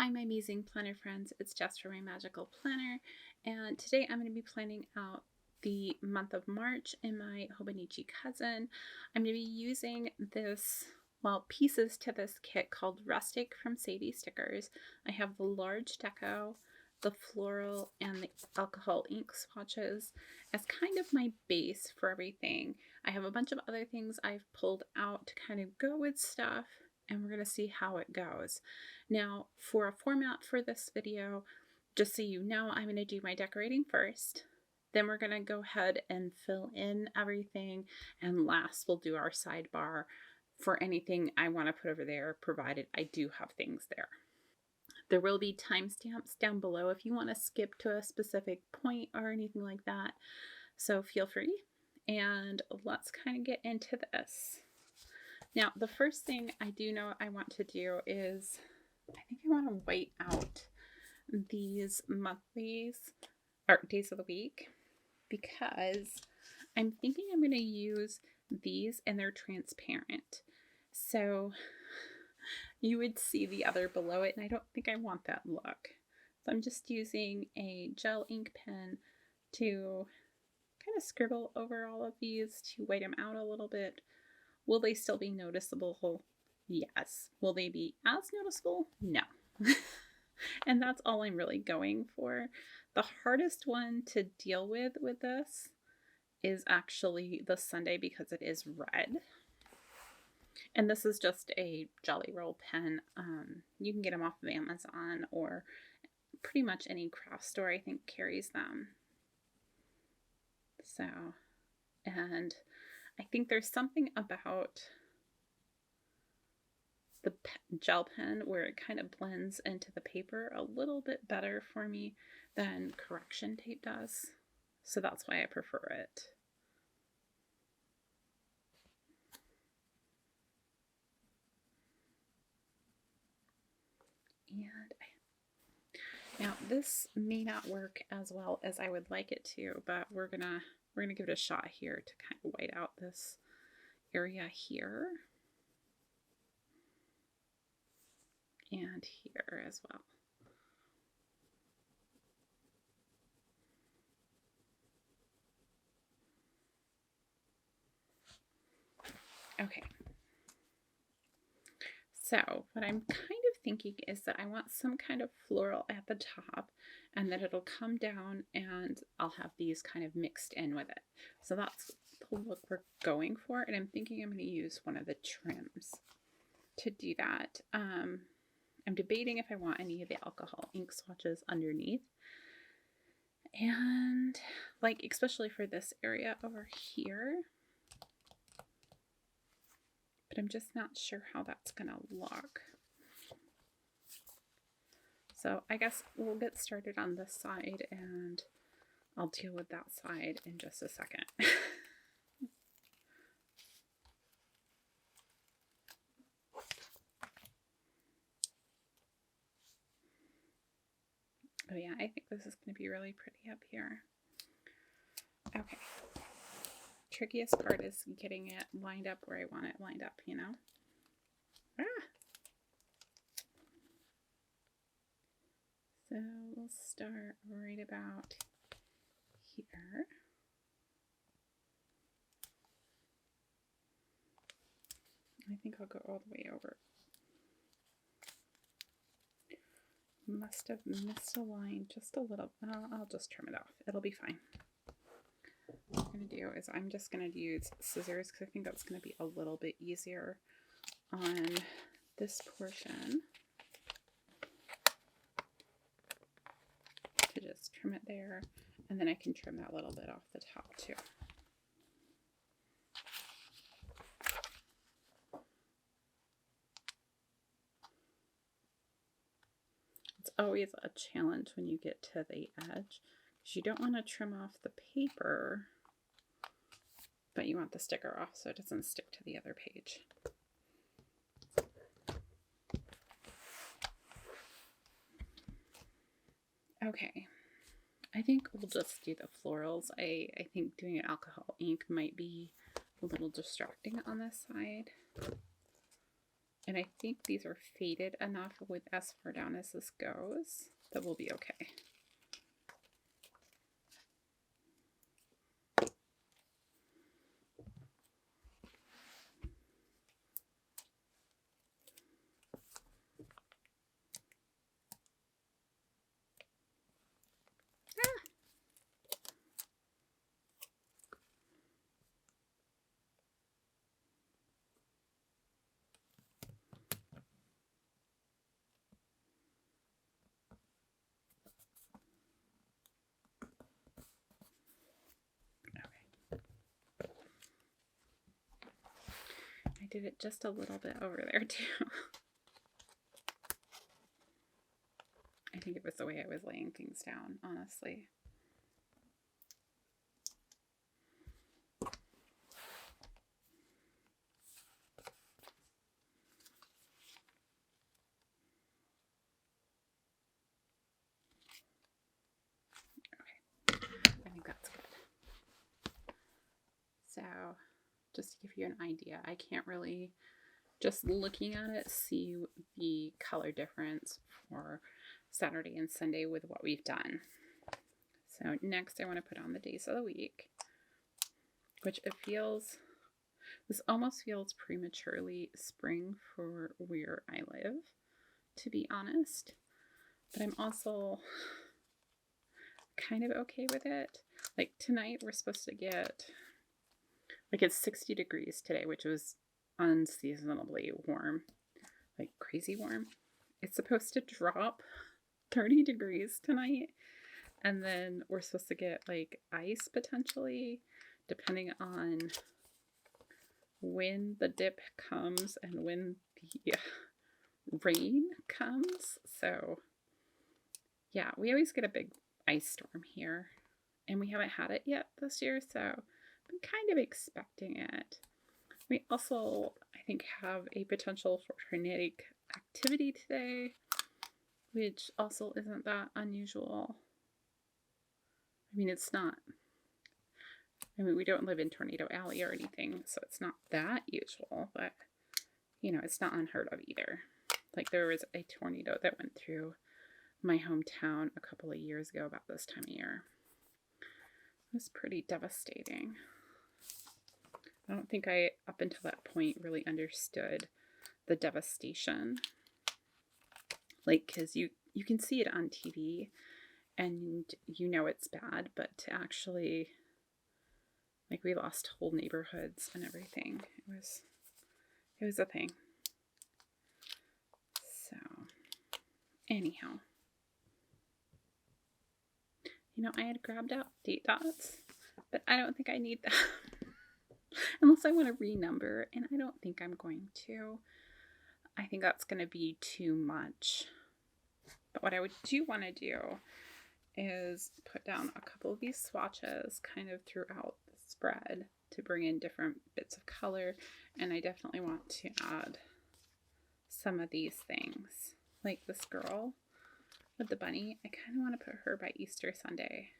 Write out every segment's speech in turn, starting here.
Hi, my amazing planner friends. It's Jess from my magical planner, and today I'm going to be planning out the month of March in my Hobonichi Cousin. I'm going to be using pieces to this kit called Rustic from Sadie Stickers. I have the large deco, the floral, and the alcohol ink swatches as kind of my base for everything. I have a bunch of other things I've pulled out to kind of go with stuff, and we're going to see how it goes. Now, for a format for this video, just so you know, I'm going to do my decorating first. Then we're going to go ahead and fill in everything. And last, we'll do our sidebar for anything I want to put over there, provided I do have things there. There will be timestamps down below if you want to skip to a specific point or anything like that. So feel free. And let's kind of get into this. Now, the first thing I do know I want to do is I think I want to white out these monthlies or days of the week because I'm thinking I'm going to use these and they're transparent. So you would see the other below it, and I don't think I want that look. So I'm just using a gel ink pen to kind of scribble over all of these to white them out a little bit. Will they still be noticeable? Yes. Will they be as noticeable? No. And that's all I'm really going for. The hardest one to deal with this is actually the Sunday because it is red. And this is just a Jolly Roll pen. You can get them off of Amazon or pretty much any craft store I think carries them. So, and I think there's something about the gel pen where it kind of blends into the paper a little bit better for me than correction tape does. So that's why I prefer it. And now this may not work as well as I would like it to, but we're gonna give it a shot here to kind of white out this area here. And here as well. Okay. So what I'm kind of thinking is that I want some kind of floral at the top and that it'll come down and I'll have these kind of mixed in with it. So that's the look we're going for, and I'm thinking I'm going to use one of the trims to do that. I'm debating if I want any of the alcohol ink swatches underneath. And like, especially for this area over here. But I'm just not sure how that's going to look. So I guess we'll get started on this side and I'll deal with that side in just a second. Oh yeah, I think this is going to be really pretty up here. Okay. Trickiest part is getting it lined up where I want it lined up, you know? So we'll start right about here. I think I'll go all the way over. Must have missed a line just a little. I'll just trim it off. It'll be fine. What I'm going to do is I'm just going to use scissors because I think that's going to be a little bit easier on this portion. To just trim it there, and then I can trim that little bit off the top too. It's always a challenge when you get to the edge because you don't want to trim off the paper, but you want the sticker off so it doesn't stick to the other page. Okay, I think we'll just do the florals. I think doing alcohol ink might be a little distracting on this side. And I think these are faded enough with as far down as this goes that we'll be okay. I did it just a little bit over there too. I think it was the way I was laying things down, honestly. Okay, I think that's good. So, just to give you an idea, I can't really, just looking at it, see the color difference for Saturday and Sunday with what we've done. So next I want to put on the days of the week, which it feels, this almost feels prematurely spring for where I live, to be honest. But I'm also kind of okay with it. Like tonight we're supposed to get, like it's 60 degrees today, which was unseasonably warm, like crazy warm. It's supposed to drop 30 degrees tonight. And then we're supposed to get like ice potentially, depending on when the dip comes and when the rain comes. So yeah, we always get a big ice storm here, and we haven't had it yet this year, so I'm kind of expecting it. We also, I think, have a potential for tornadic activity today, which also isn't that unusual. I mean, it's not. I mean, we don't live in Tornado Alley or anything, so it's not that usual, but, you know, it's not unheard of either. Like, there was a tornado that went through my hometown a couple of years ago about this time of year. It was pretty devastating. I don't think I, up until that point, really understood the devastation. Like, because you can see it on TV, and you know it's bad, but to actually, like, we lost whole neighborhoods and everything. It was a thing. So, anyhow. You know, I had grabbed out date dots, but I don't think I need them. Unless I want to renumber, and I don't think I'm going to. I think that's going to be too much. But what I do want to do is put down a couple of these swatches kind of throughout the spread to bring in different bits of color. And I definitely want to add some of these things, like this girl with the bunny. I kind of want to put her by Easter Sunday.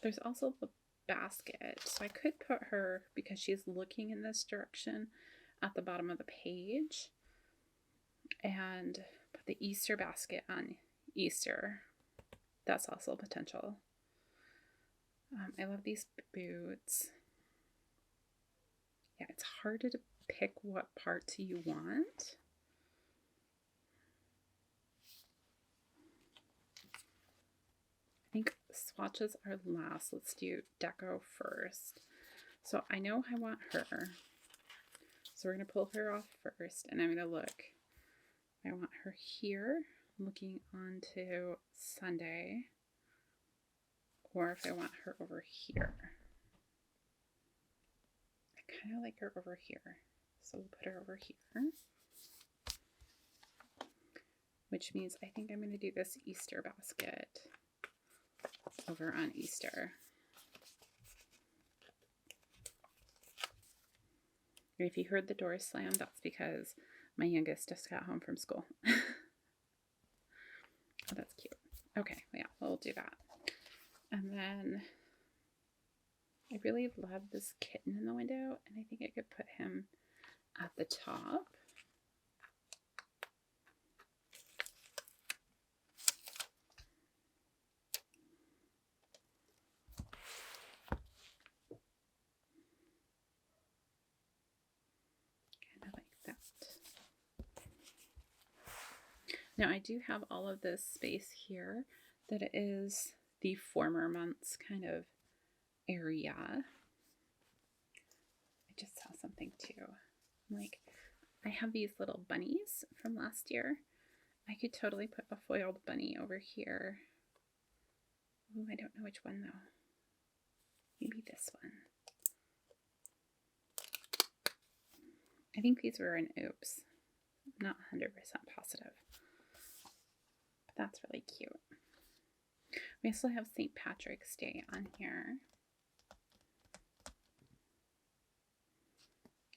There's also the basket, so I could put her, because she's looking in this direction, at the bottom of the page, and put the Easter basket on Easter. That's also potential. I love these boots. Yeah, it's hard to pick what parts you want. I think swatches are last. Let's do Deco first. So I know I want her. So we're going to pull her off first, and I'm going to look. I want her here, looking onto Sunday, or if I want her over here. I kind of like her over here, so we'll put her over here. Which means I think I'm going to do this Easter basket over on Easter. And if you heard the door slam, that's because my youngest just got home from school. Oh, that's cute. Okay, yeah, we'll do that. And then I really love this kitten in the window, and I think I could put him at the top. Now I do have all of this space here that is the former month's kind of area. I just saw something too. Like, I have these little bunnies from last year. I could totally put a foiled bunny over here. Ooh, I don't know which one though. Maybe this one. I think these were an oops. I'm not 100% positive. But that's really cute. We also have St. Patrick's Day on here.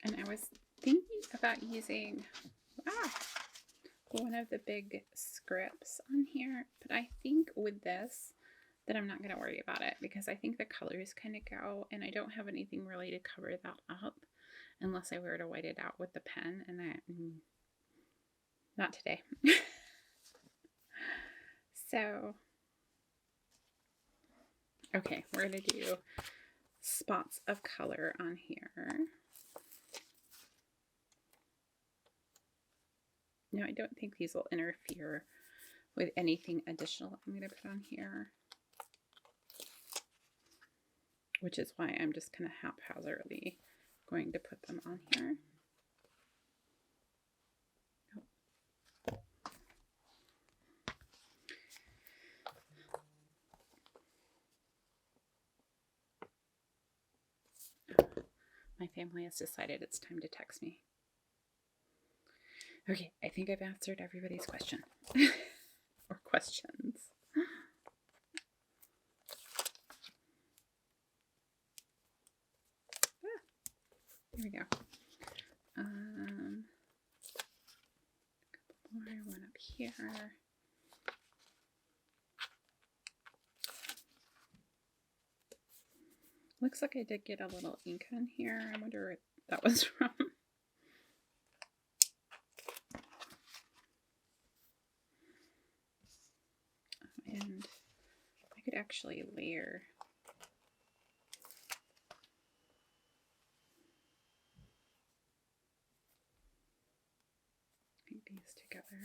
And I was thinking about using one of the big scripts on here, but I think with this that I'm not going to worry about it because I think the colors kind of go, and I don't have anything really to cover that up unless I were to white it out with the pen, and not today. So, okay, we're going to do spots of color on here. No, I don't think these will interfere with anything additional I'm going to put on here, which is why I'm just kind of haphazardly going to put them on here. My family has decided it's time to text me. Okay, I think I've answered everybody's question. Or questions. Here we go. A couple more, one up here. Looks like I did get a little ink on here. I wonder where that was from. And I could actually layer these together.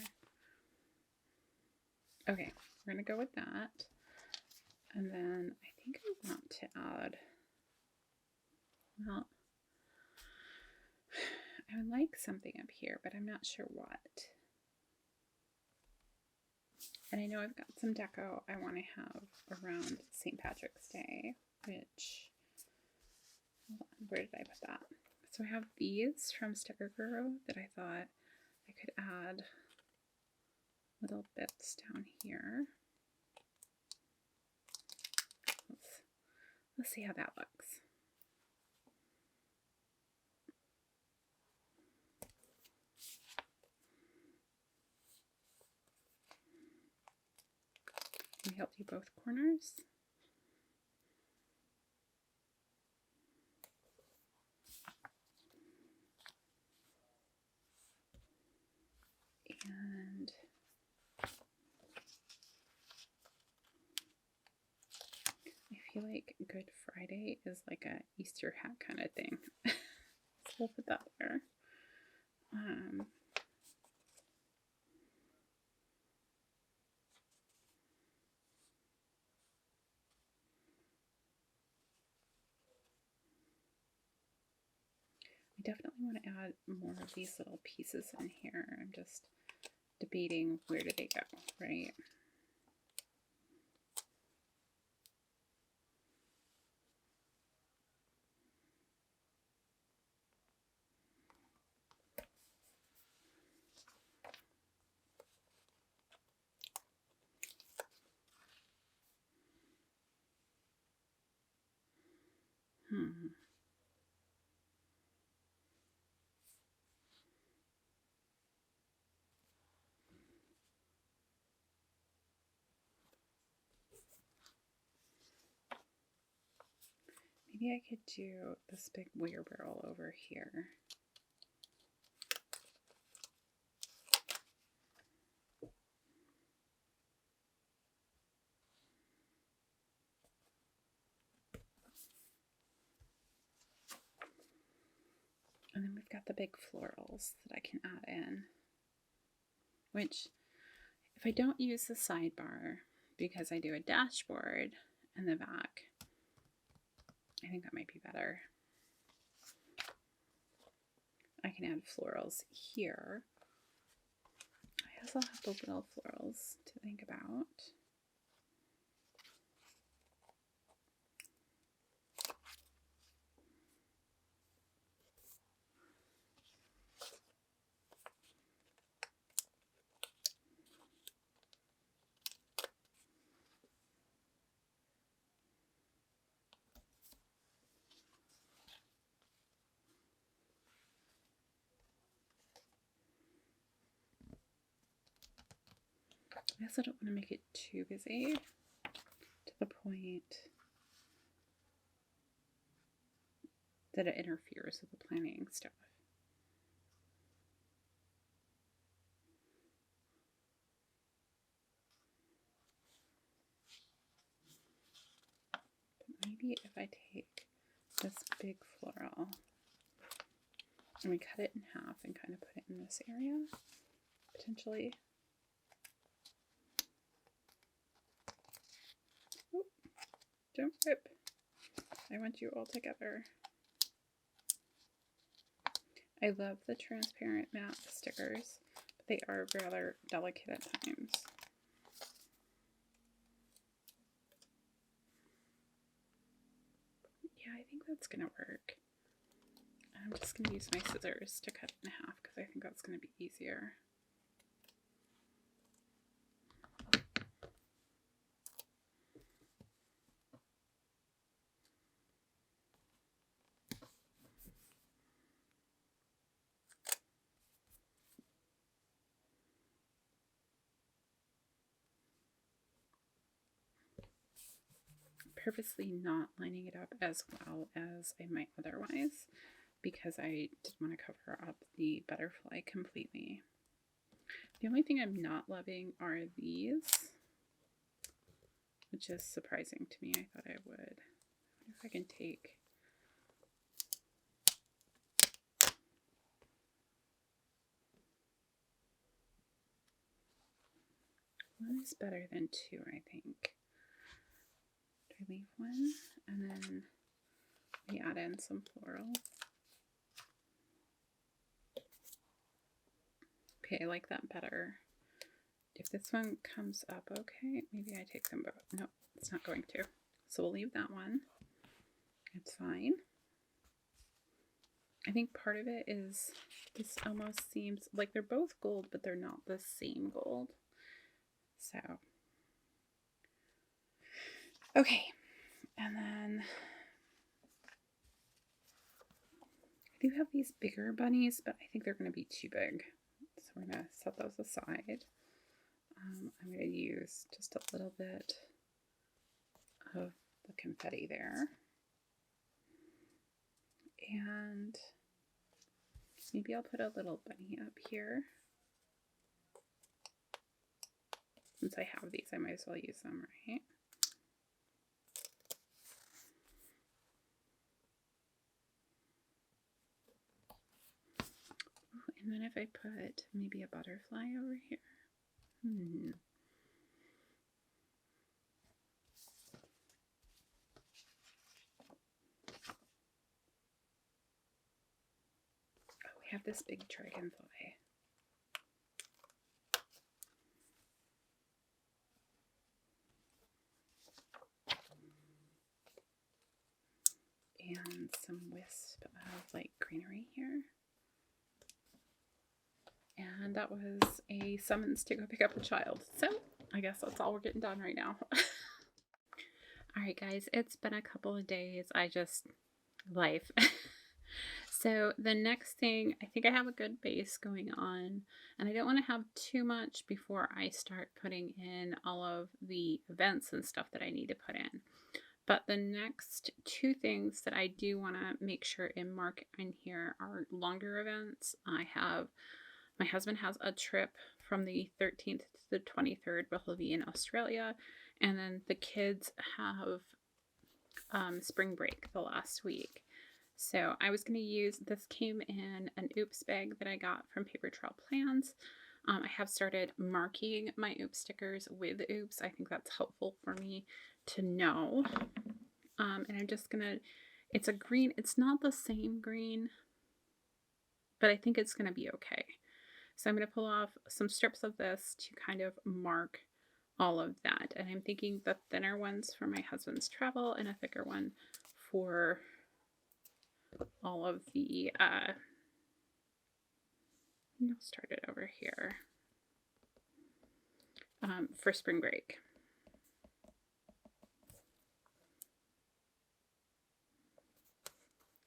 Okay, we're going to go with that. And then I think I want to add, well, I would like something up here, but I'm not sure what. And I know I've got some deco I want to have around St. Patrick's Day, which, hold on, where did I put that? So I have these from Sticker Guru that I thought I could add little bits down here. Let's see how that looks. Maybe I'll do both corners. And I feel like Good Friday is like a Easter hat kind of thing. So we'll put that there. I definitely want to add more of these little pieces in here. I'm just debating where do they go, right? Maybe I could do this big wheelbarrow over here. And then we've got the big florals that I can add in, which if I don't use the sidebar because I do a dashboard in the back, I think that might be better. I can add florals here. I also have the little florals to think about. I also don't want to make it too busy to the point that it interferes with the planning stuff. But maybe if I take this big floral and we cut it in half and kind of put it in this area, potentially. Oh, don't rip. I want you all together. I love the transparent matte stickers, but they are rather delicate at times. Yeah, I think that's gonna work. I'm just gonna use my scissors to cut it in half because I think that's gonna be easier. Purposely not lining it up as well as I might otherwise because I did want to cover up the butterfly completely. The only thing I'm not loving are these, which is surprising to me. I thought I would. I wonder if I can take one is better than two, I think. I leave one and then we add in some floral. Okay, I like that better. If this one comes up okay, maybe I take them both. No, it's not going to. So we'll leave that one. It's fine. I think part of it is this almost seems like they're both gold, but they're not the same gold. So okay, and then I do have these bigger bunnies, but I think they're going to be too big. So we're going to set those aside. I'm going to use just a little bit of the confetti there. And maybe I'll put a little bunny up here. Since I have these, I might as well use them, right? And then if I put maybe a butterfly over here. Oh, we have this big dragonfly. And some wisp of like greenery here. And that was a summons to go pick up a child. So I guess that's all we're getting done right now. Alright guys, it's been a couple of days. Life. So the next thing, I think I have a good base going on. And I don't want to have too much before I start putting in all of the events and stuff that I need to put in. But the next two things that I do want to make sure and mark in here are longer events. My husband has a trip from the 13th to the 23rd where he'll be in Australia. And then the kids have spring break the last week. So I was going to use, this came in an oops bag that I got from Paper Trail Plans. I have started marking my oops stickers with oops. I think that's helpful for me to know. And I'm just gonna, it's a green, it's not the same green, but I think it's gonna be okay. So I'm gonna pull off some strips of this to kind of mark all of that. And I'm thinking the thinner ones for my husband's travel and a thicker one for all of the, I'll start it over here, for spring break.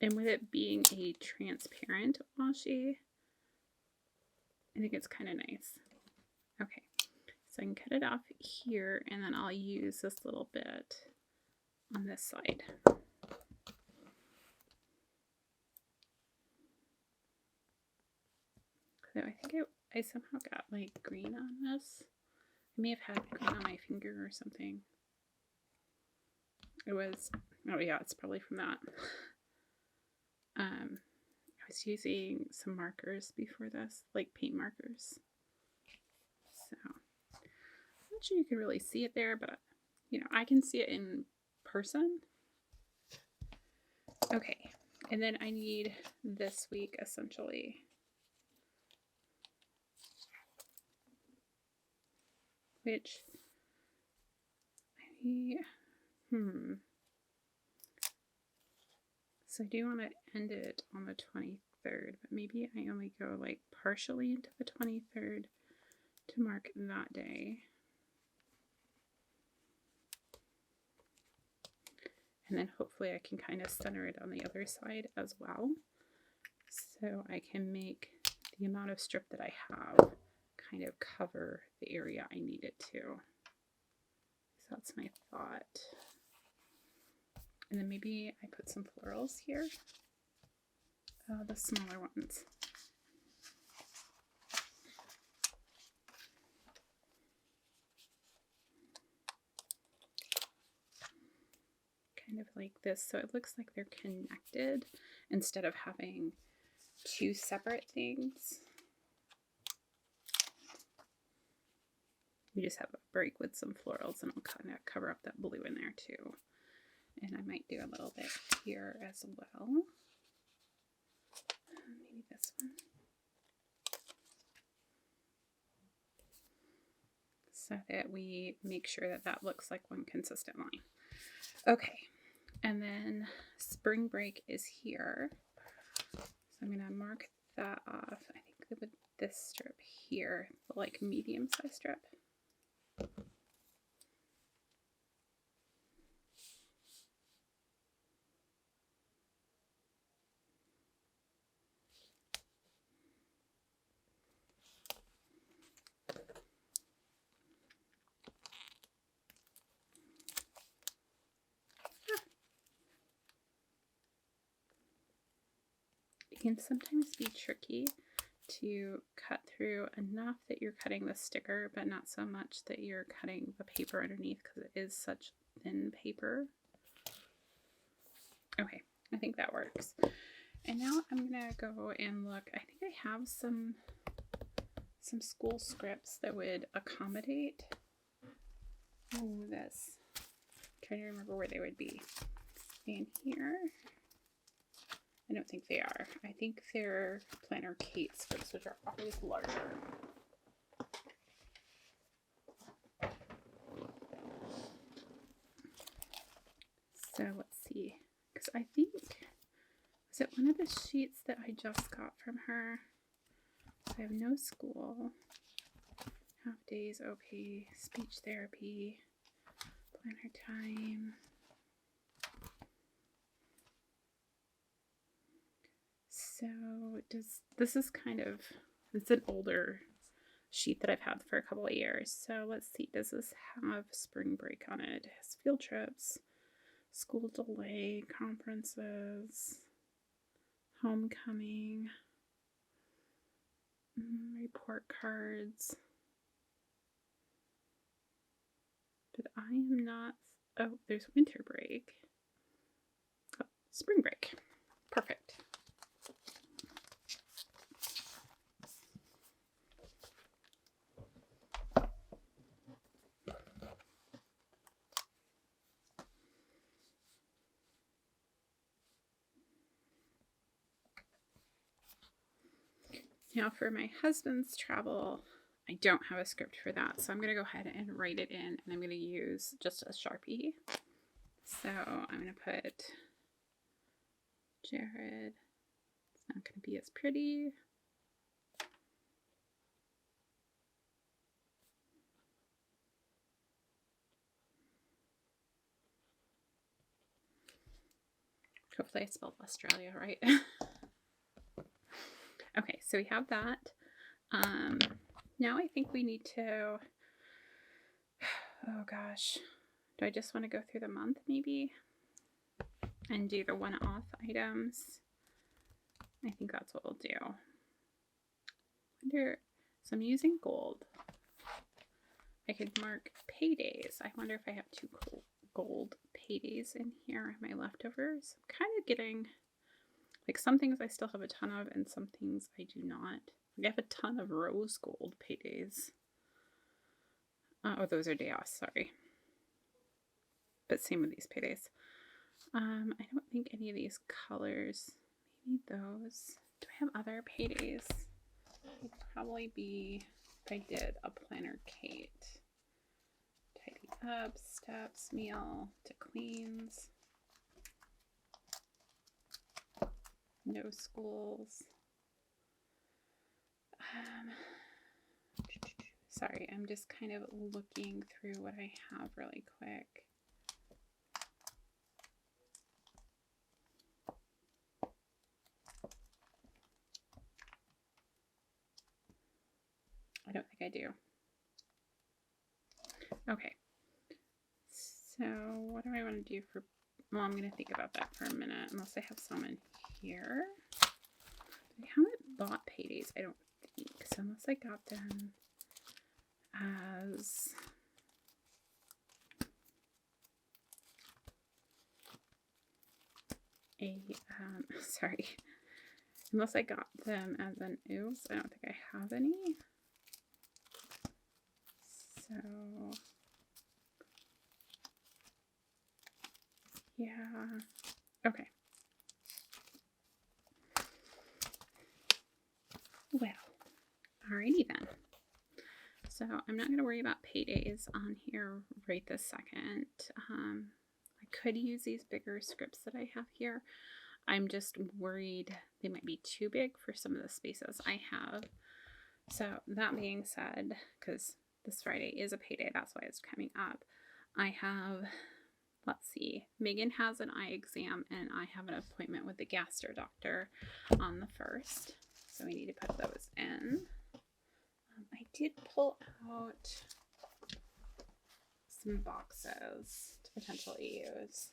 And with it being a transparent washi, I think it's kind of nice. Okay, so I can cut it off here, and then I'll use this little bit on this side. So I think I somehow got like green on this. I may have had green on my finger or something. It was, oh yeah, it's probably from that. I was using some markers before this, like paint markers. So I'm not sure you can really see it there, but you know, I can see it in person. Okay, and then I need this week essentially. Which so I do want to end it on the 23rd, but maybe I only go like partially into the 23rd to mark that day. And then hopefully I can kind of center it on the other side as well. So I can make the amount of strip that I have kind of cover the area I need it to. So that's my thought. And then maybe I put some florals here. The smaller ones. Kind of like this, so it looks like they're connected instead of having two separate things. We just have a break with some florals, and I'll kind of cover up that blue in there too. And I might do a little bit here as well. Maybe this one. So that we make sure that that looks like one consistent line. Okay, and then spring break is here. So I'm gonna mark that off. I think with this strip here, the like medium size strip. It can sometimes be tricky to cut through enough that you're cutting the sticker, but not so much that you're cutting the paper underneath because it is such thin paper. Okay, I think that works. And now I'm gonna go and look. I think I have some school scripts that would accommodate this. I'm trying to remember where they would be. In here. I don't think they are. I think they're planner Kate scripts, which are always larger. So let's see. Because I think, was it one of the sheets that I just got from her? I have no school, half days, OP, speech therapy, planner time. So this is kind of, it's an older sheet that I've had for a couple of years. So let's see, does this have spring break on it? It has field trips, school delay, conferences, homecoming, report cards. But I am not, oh, there's winter break. Oh, spring break. Perfect. Now for my husband's travel, I don't have a script for that, so I'm going to go ahead and write it in, and I'm going to use just a Sharpie. So I'm going to put Jared. It's not going to be as pretty. Hopefully I spelled Australia right. Okay, so we have that. Now I think we need to, oh gosh, do I just want to go through the month maybe and do the one-off items? I think that's what we'll do. So I'm using gold. I could mark paydays. I wonder if I have two gold paydays in here, my leftovers. I'm kind of getting, like, some things I still have a ton of and some things I do not. I have a ton of rose gold paydays. Oh, those are day off, sorry. But same with these paydays. I don't think any of these colors, maybe those. Do I have other paydays? It would probably be if I did a planner Kate. Tidy up, steps, meal, to cleans. No schools. Sorry, I'm just kind of looking through what I have really quick. I don't think I do. Okay. So what do I want to do for, well, I'm going to think about that for a minute, unless I have some in here. I haven't bought paydays, I don't think, so unless I got them as a, sorry, unless I got them as an oops, I don't think I have any. So, yeah, okay. Well, alrighty then. So I'm not going to worry about paydays on here right this second. I could use these bigger scripts that I have here. I'm just worried they might be too big for some of the spaces I have. So that being said, because this Friday is a payday, that's why it's coming up, I have, let's see, Megan has an eye exam and I have an appointment with the gastro doctor on the 1st. So we need to put those in. I did pull out some boxes to potentially use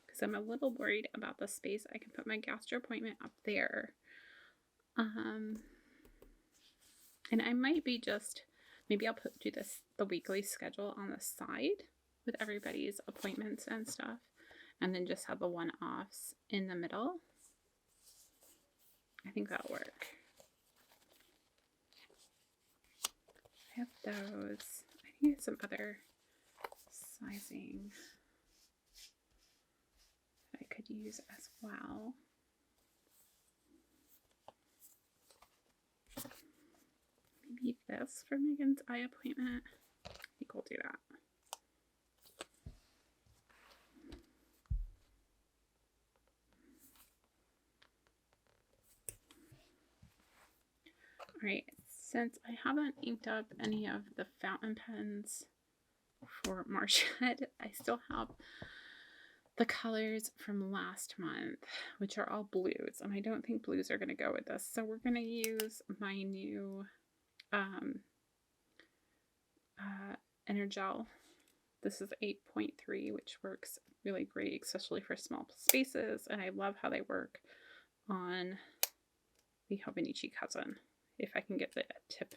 because I'm a little worried about the space. I can put my gastro appointment up there. And I might be just, maybe I'll do the weekly schedule on the side with everybody's appointments and stuff, and then just have the one-offs in the middle. I think that'll work. I have those. I think I have some other sizing that I could use as well. Maybe this for Megan's eye appointment. I think we'll do that. All right, since I haven't inked up any of the fountain pens for March yet, I still have the colors from last month, which are all blues, and I don't think blues are going to go with this. So we're going to use my new Energel. This is 8.3, which works really great, especially for small spaces, and I love how they work on the Hobonichi Cousin. If I can get the tip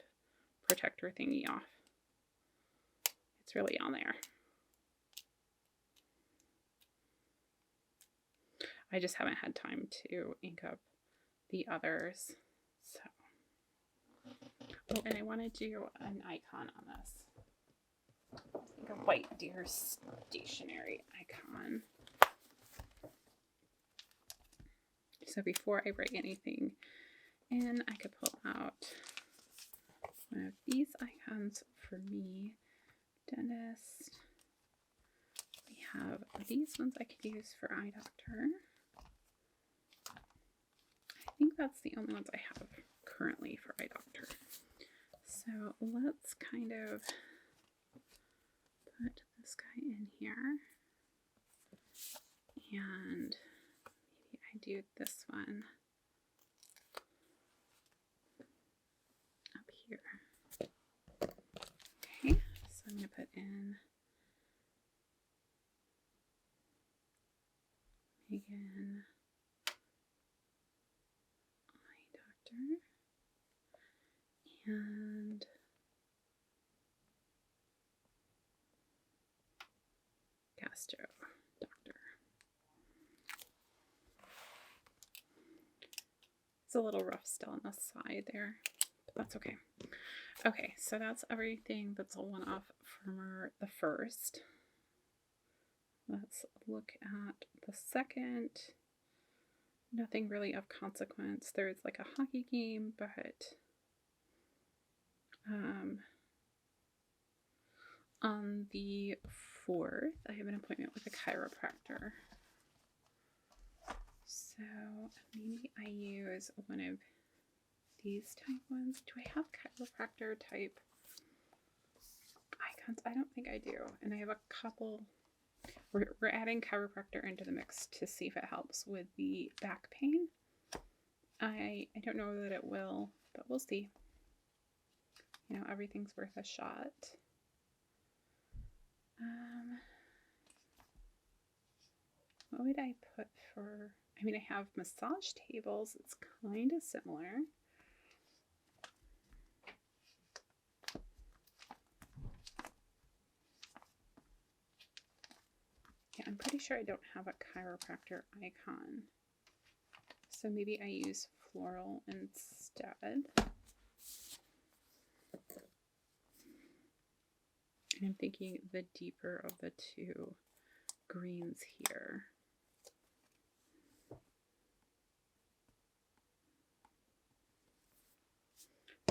protector thingy off. It's really on there. I just haven't had time to ink up the others. So, oh, and I want to do an icon on this. Like a white deer stationery icon. So before I write anything in, I could pull out one of these icons for me. Dentist. We have these ones I could use for eye doctor. I think that's the only ones I have currently for eye doctor. So let's kind of put this guy in here. And maybe I do this one up here. Okay, so I'm going to put in Megan, eye doctor, and gastro doctor. It's a little rough still on the side there, but that's okay. Okay, so that's everything that's a one-off for the first. Let's look at the second. Nothing really of consequence. There's like a hockey game, but on the 4th, I have an appointment with a chiropractor. So maybe I use one of these type ones. Do I have chiropractor type icons? I don't think I do. And I have a couple. We're adding chiropractor into the mix to see if it helps with the back pain. I don't know that it will, but we'll see. You know, everything's worth a shot. What would I put for, I mean, I have massage tables. It's kind of similar. Yeah, I'm pretty sure I don't have a chiropractor icon. So maybe I use floral instead. And I'm thinking the deeper of the two greens here.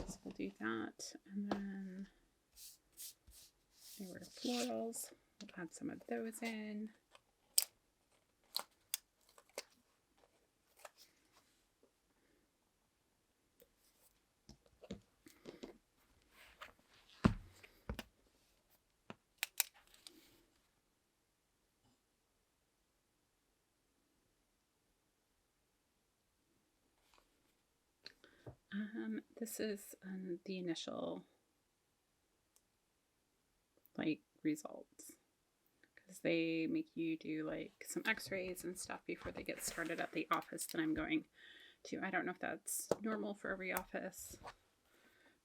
So we'll do that. And then there were florals. We'll add some of those in. This is the initial like results, because they make you do like some x-rays and stuff before they get started at the office that I'm going to. I don't know if that's normal for every office,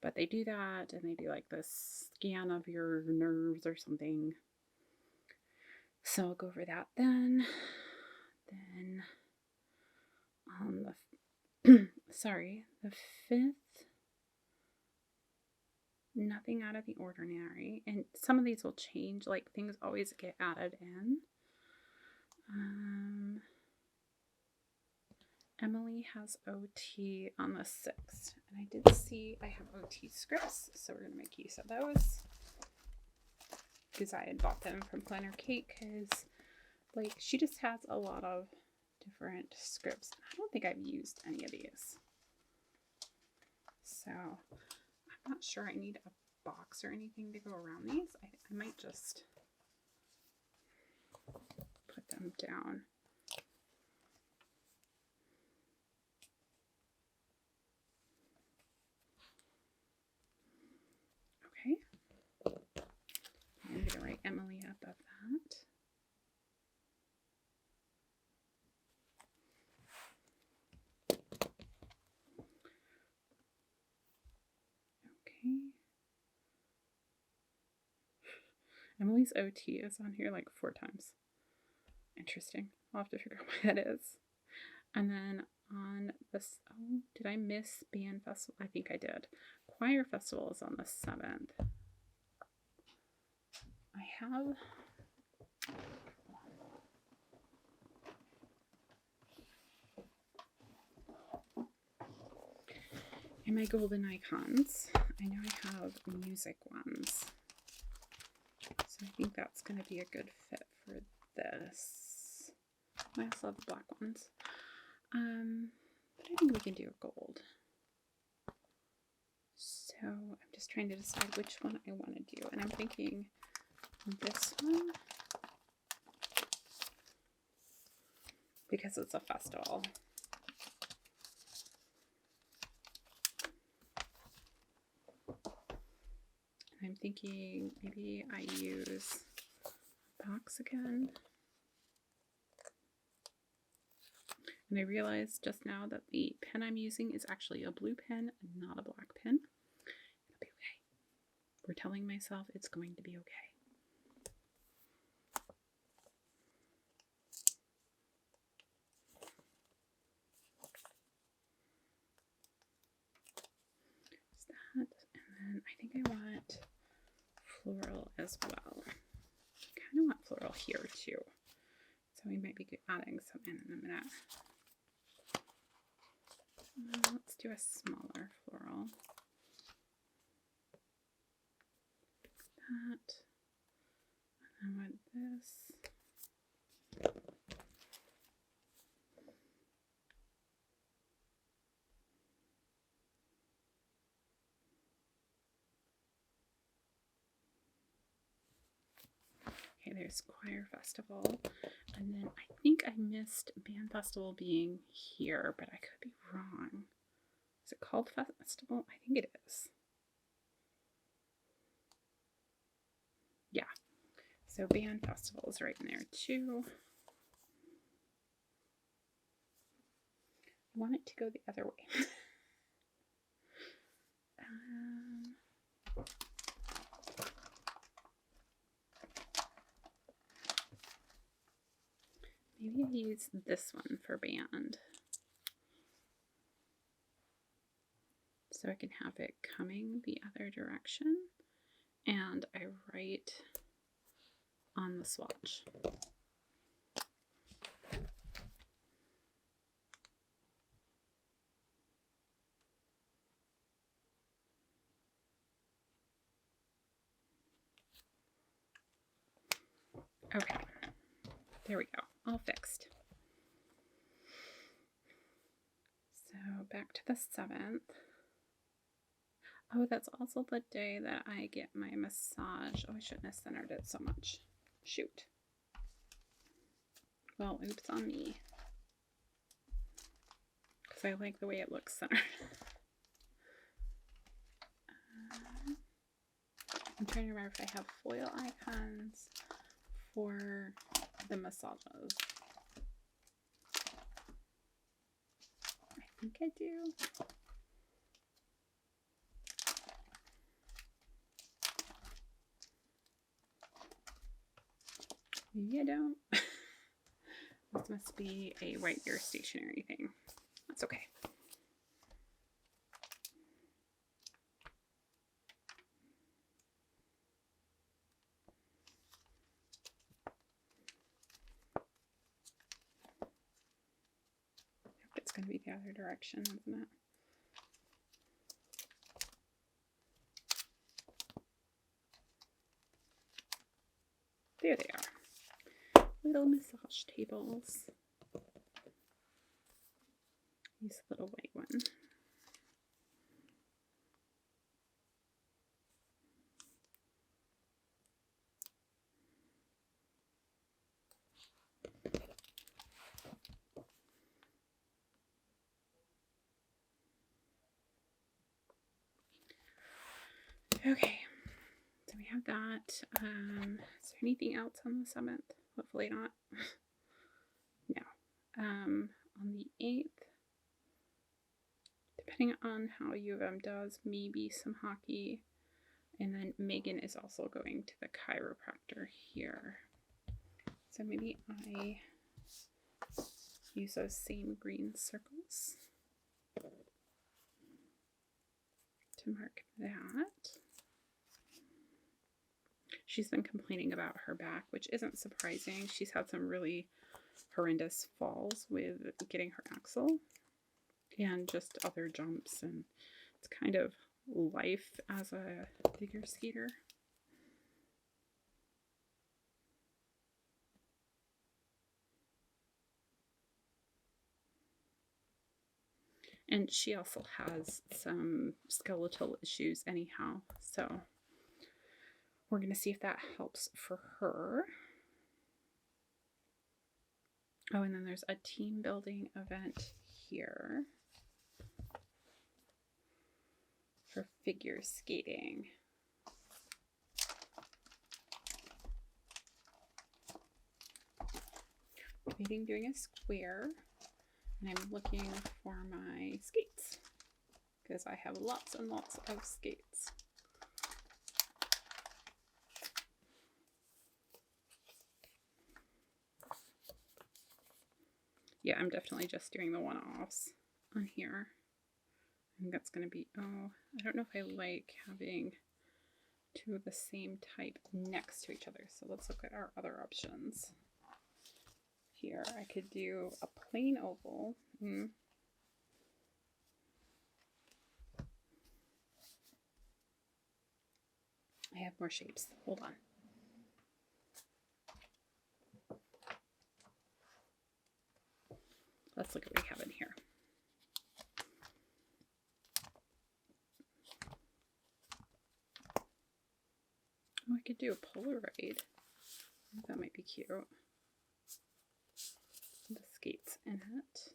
but they do that, and they do like this scan of your nerves or something. So I'll go over that then. Then on the sorry, the 5th, nothing out of the ordinary, and some of these will change, like things always get added in. Emily has OT on the 6th, and I did see I have OT scripts, so we're going to make use of those, because I had bought them from Planner Kate, because like she just has a lot of different scripts. I don't think I've used any of these, so I'm not sure I need a box or anything to go around these. I might just put them down. Okay. I'm going to write Emily up of that. Okay. Emily's OT is on here like 4 times. Interesting. I'll have to figure out why that is. And then on this, oh, did I miss band festival? I think I did. Choir festival is on the 7th. I have, in my golden icons, I know I have music ones. So I think that's going to be a good fit for this. I also have the black ones. But I think we can do a gold. So I'm just trying to decide which one I want to do. And I'm thinking this one, because it's a festival. I'm thinking maybe I use box again. And I realized just now that the pen I'm using is actually a blue pen, not a black pen. It'll be okay. We're telling myself it's going to be okay. There's that. And then I think I want floral as well. I kind of want floral here too. So we might be adding some in a minute. Let's do a smaller floral. That. And I want this. Okay, there's choir festival. And then I think I missed band festival being here, but I could be wrong. Is it called festival? I think it is. Yeah. So band festival is right in there too. I want it to go the other way. Maybe I use this one for band. So I can have it coming the other direction. And I write on the swatch. Okay, there we go, all fixed. So back to the 7th. Oh, that's also the day that I get my massage. Oh, I shouldn't have centered it so much. Shoot. Well, oops on me. Because I like the way it looks centered. I'm trying to remember if I have foil icons for the massages. I think I do. Maybe I don't. This must be a right ear stationery thing. That's okay. It's going to be the other direction, isn't it? There they are. Little massage tables. Use a little white one. Okay, so we have that. Is there anything else on the 7th? Hopefully not. No. On the 8th, depending on how U of M does, maybe some hockey. And then Megan is also going to the chiropractor here. So maybe I use those same green circles to mark that. She's been complaining about her back, which isn't surprising. She's had some really horrendous falls with getting her axle and just other jumps and It's kind of life as a figure skater. And she also has some skeletal issues anyhow, so we're going to see if that helps for her. Oh, and then there's a team building event here for figure skating. Debating doing a square, and I'm looking for my skates because I have lots and lots of skates. Yeah, I'm definitely just doing the one-offs on here. I think that's going to be, oh, I don't know if I like having two of the same type next to each other. So let's look at our other options. Here, I could do a plain oval. I have more shapes. Hold on. Let's look at what we have in here. Oh, I could do a Polaroid. That might be cute. The skates in it.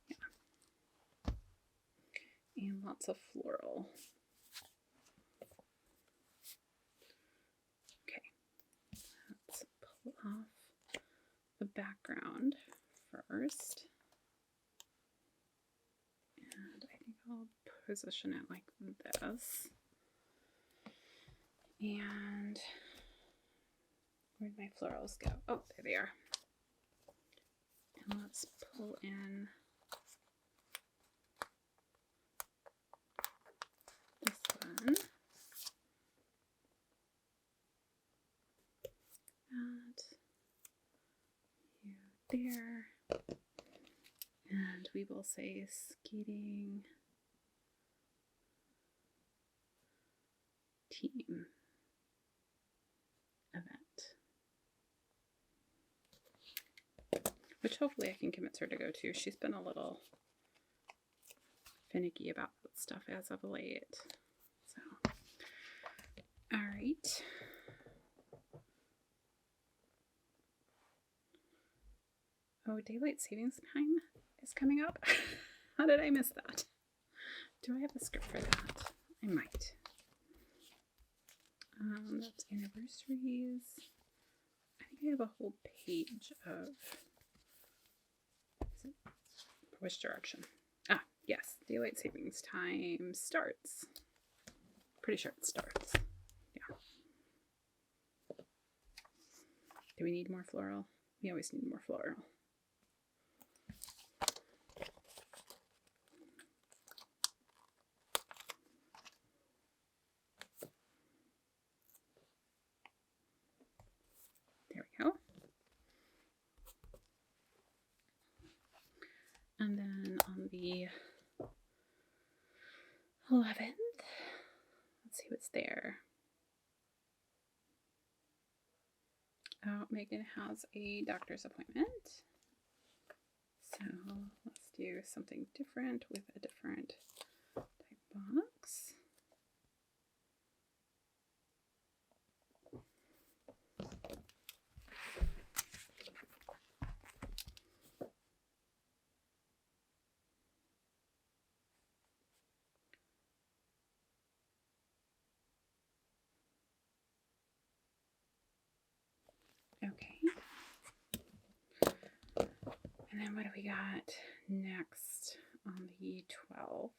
Yeah. And lots of floral. Okay. Let's pull off the background first. And I think I'll position it like this. And where'd my florals go? Oh, there they are. And let's pull in this one. And you there. And we will say skating team event. Which hopefully I can convince her to go to. She's been a little finicky about that stuff as of late. So, all right. Oh, daylight savings time is coming up. How did I miss that? Do I have a script for that? I might. That's anniversaries. I think I have a whole page of, which direction? Ah, yes, daylight savings time starts. Pretty sure it starts. Yeah. Do we need more floral? We always need more floral. There we go. And then on the 11th, let's see what's there. Oh, Megan has a doctor's appointment. So let's do something different with a different type box. Okay. And then what do we got next on the 12th?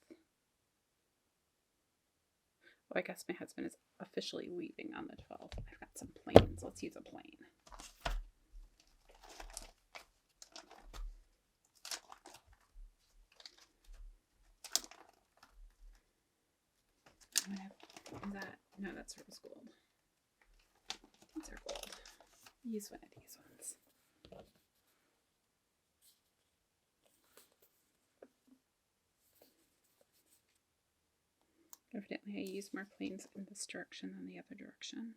Well, I guess my husband is officially leaving on the 12th. I've got some planes. Let's use a plane. Is that? No, that's rose gold. These are gold. Use one of these ones. Evidently I use more planes in this direction than the other direction.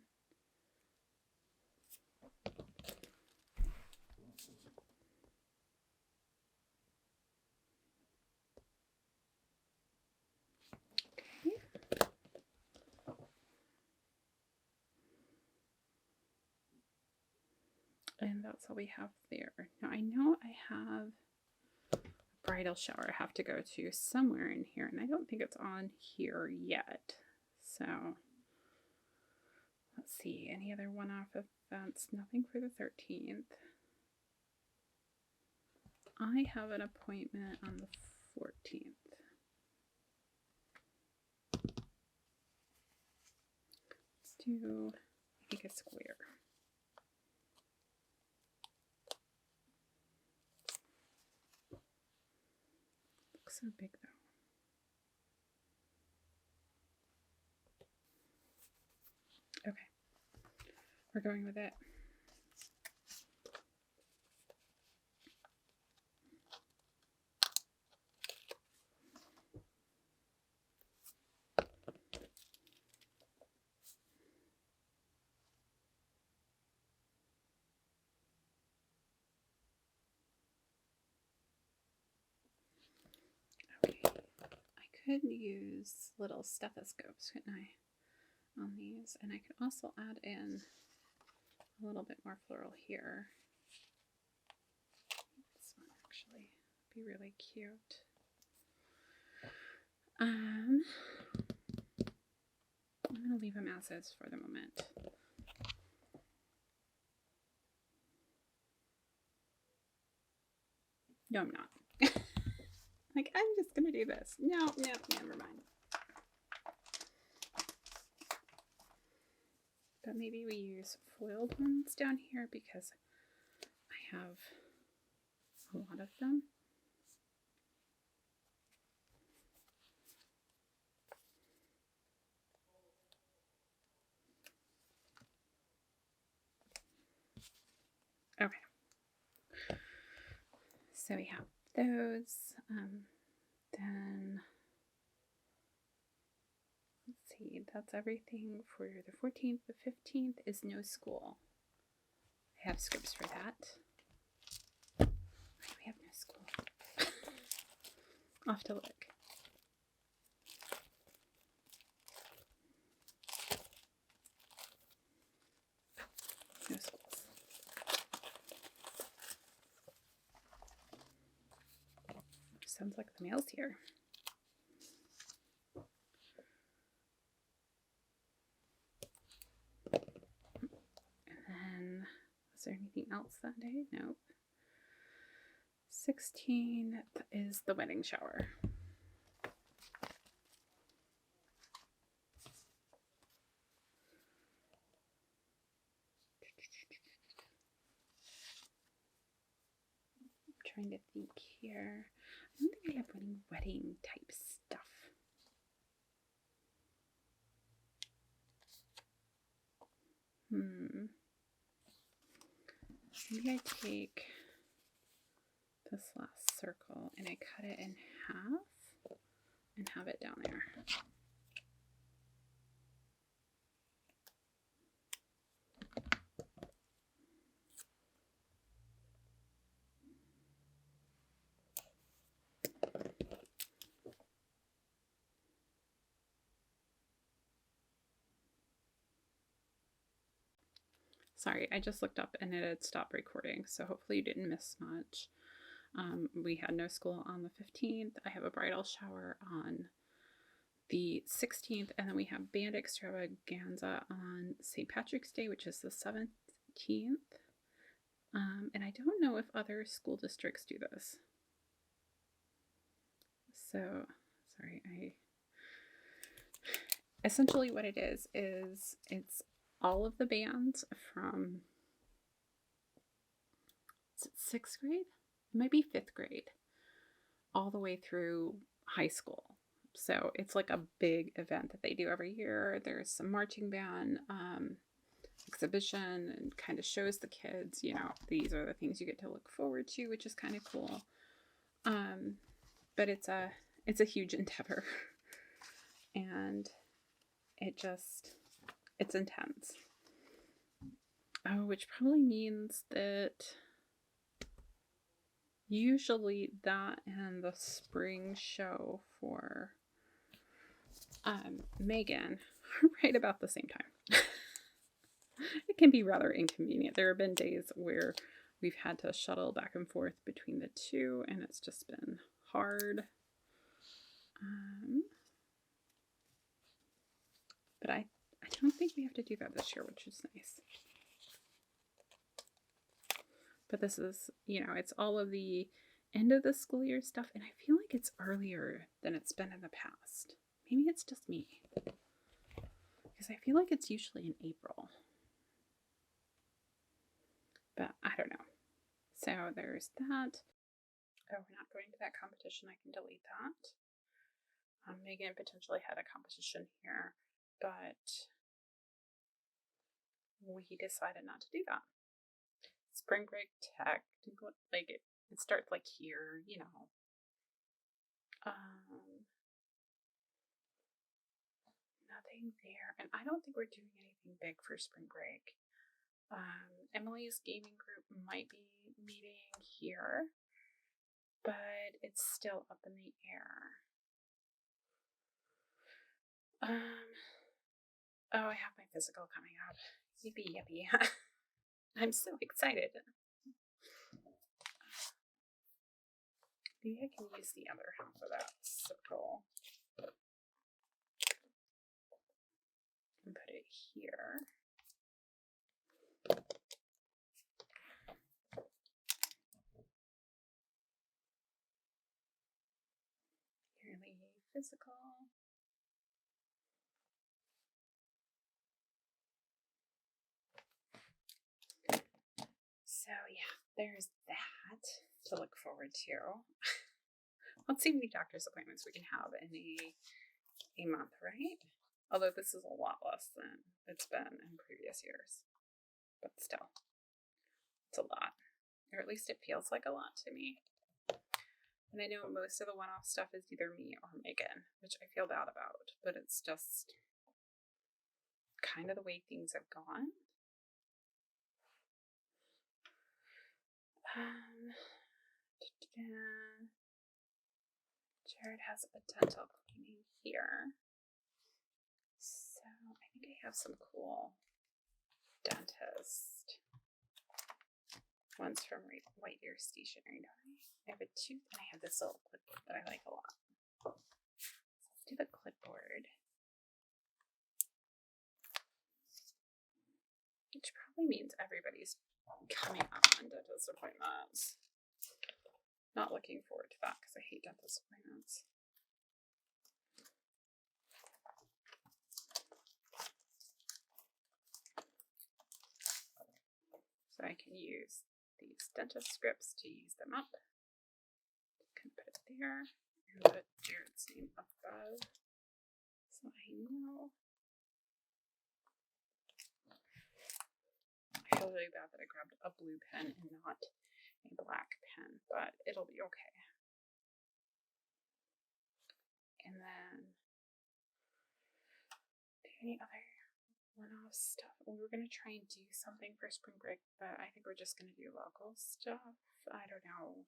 And that's all we have there. Now I know I have a bridal shower I have to go to somewhere in here, and I don't think it's on here yet. So let's see, any other one-off events? Nothing for the 13th. I have an appointment on the 14th. Let's do, I think, a square. Looks so big though. Okay, we're going with it. Okay, I could use little stethoscopes, couldn't I, on these? And I could also add in a little bit more floral here. This one actually be really cute. I'm gonna leave them as is for the moment. No, I'm not. Like, I'm just gonna do this. No, never mind. But maybe we use foiled ones down here because I have a lot of them. Okay. So we have those. Then let's see, that's everything for the 14th. The 15th is no school. I have scripts for that. Why do we have no school? I'll have to look. No schools. Sounds like the mail's here. And then, is there anything else that day? Nope. 16th is the wedding shower. I'm trying to think here. I don't think I have any wedding type stuff. Maybe I take this last circle and I cut it in half and have it down there. Sorry, I just looked up and it had stopped recording, so hopefully you didn't miss much. We had no school on the 15th. I have a bridal shower on the 16th, and then we have band extravaganza on St. Patrick's Day, which is the 17th. And I don't know if other school districts do this. So, sorry, essentially what it is it's all of the bands from 6th grade, it might be 5th grade, all the way through high school. So it's like a big event that they do every year. There's some marching band exhibition and kind of shows the kids, you know, these are the things you get to look forward to, which is kind of cool. But it's a huge endeavor. and it's intense. Oh, which probably means that usually that and the spring show for Megan are right about the same time. It can be rather inconvenient. There have been days where we've had to shuttle back and forth between the two, and it's just been hard. But I don't think we have to do that this year, which is nice. But this is, it's all of the end of the school year stuff, and I feel like it's earlier than it's been in the past. Maybe it's just me, because I feel like it's usually in April. But I don't know. So there's that. Oh, we're not going to that competition. I can delete that. Megan potentially had a competition here, but we decided not to do that. Spring break technically, like it starts like here, nothing there, and I don't think we're doing anything big for spring break. Emily's gaming group might be meeting here, but it's still up in the air. Oh, I have my physical coming up. Yippee yippee. I'm so excited. Maybe I can use the other half of that circle and put it here. Yearly physical. So yeah, there's that to look forward to. Let's see how many doctor's appointments we can have in a month, right? Although this is a lot less than it's been in previous years. But still, it's a lot. Or at least it feels like a lot to me. And I know most of the one-off stuff is either me or Megan, which I feel bad about. But it's just kind of the way things have gone. Jared has a dental cleaning here. So I think I have some cool dentist ones from White Ear Stationery, don't I? I have a tooth and I have this little clipboard that I like a lot. Let's do the clipboard. Which probably means everybody's coming up on dentist appointments. Not looking forward to that because I hate dentist appointments. So I can use these dentist scripts to use them up. Can put it there and put Jared's name above so I know. I feel really bad that I grabbed a blue pen and not a black pen, but it'll be okay. And then, do any other one-off stuff? We were gonna try and do something for spring break, but I think we're just gonna do local stuff. I don't know.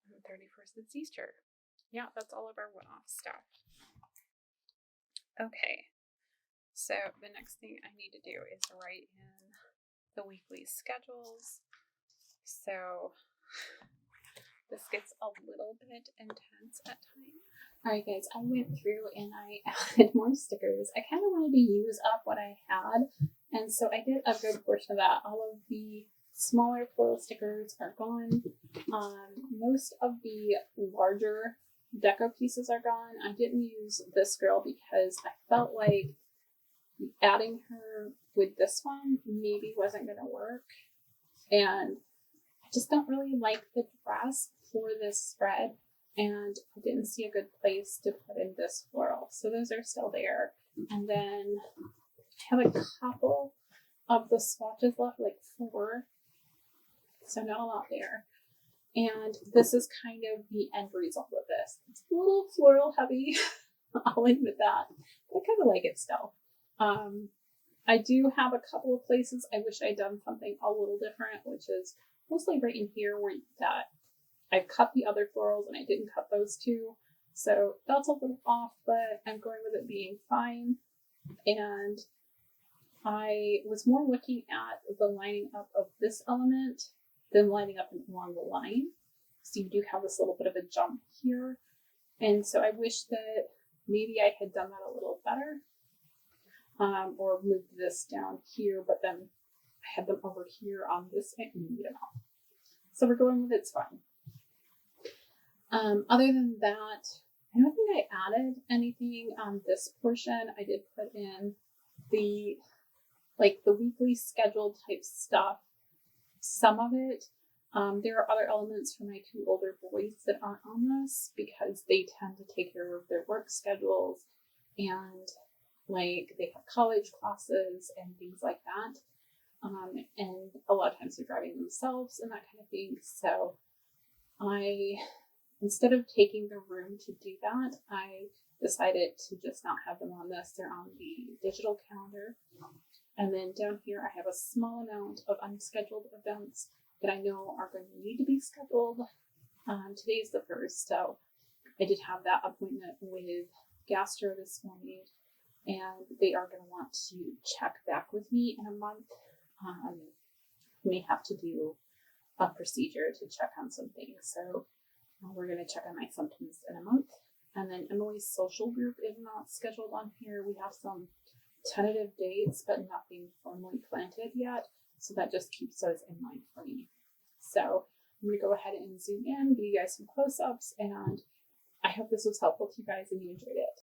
On the 31st, it's Easter. Yeah, that's all of our one-off stuff. Okay, so the next thing I need to do is write in the weekly schedules. So this gets a little bit intense at times. Alright guys, I went through and I added more stickers. I kind of wanted to use up what I had, and so I did a good portion of that. All of the smaller floral stickers are gone. Most of the larger deco pieces are gone. I didn't use this girl because I felt like adding her with this one maybe wasn't going to work. And I just don't really like the dress for this spread. And I didn't see a good place to put in this floral. So those are still there. And then I have a couple of the swatches left, like 4. So not a lot there. And this is kind of the end result of this. It's a little floral heavy, I'll admit that, but I kind of like it still. I do have a couple of places I wish I'd done something a little different, which is mostly right in here where that I cut the other florals and I didn't cut those two. So that's a little off, but I'm going with it being fine. And I was more looking at the lining up of this element than lining up along the line. So you do have this little bit of a jump here. And so I wish that maybe I had done that a little better, or moved this down here, but then I had them over here on this end. So we're going with it's fine. Other than that, I don't think I added anything on this portion. I did put in the weekly schedule type stuff, some of it. There are other elements for my two older boys that aren't on this because they tend to take care of their work schedules and they have college classes and things like that. And a lot of times they're driving themselves and that kind of thing. So instead of taking the room to do that, I decided to just not have them on this. They're on the digital calendar. And then down here, I have a small amount of unscheduled events that I know are going to need to be scheduled. Today's the 1st, so I did have that appointment with Gastro this morning, and they are going to want to check back with me in a month. May have to do a procedure to check on some things, so we're going to check on my symptoms in a month. And then Emily's social group is not scheduled on here. We have some tentative dates, but nothing formally planted yet. So that just keeps those in mind for me. So I'm going to go ahead and zoom in, give you guys some close-ups, and I hope this was helpful to you guys and you enjoyed it.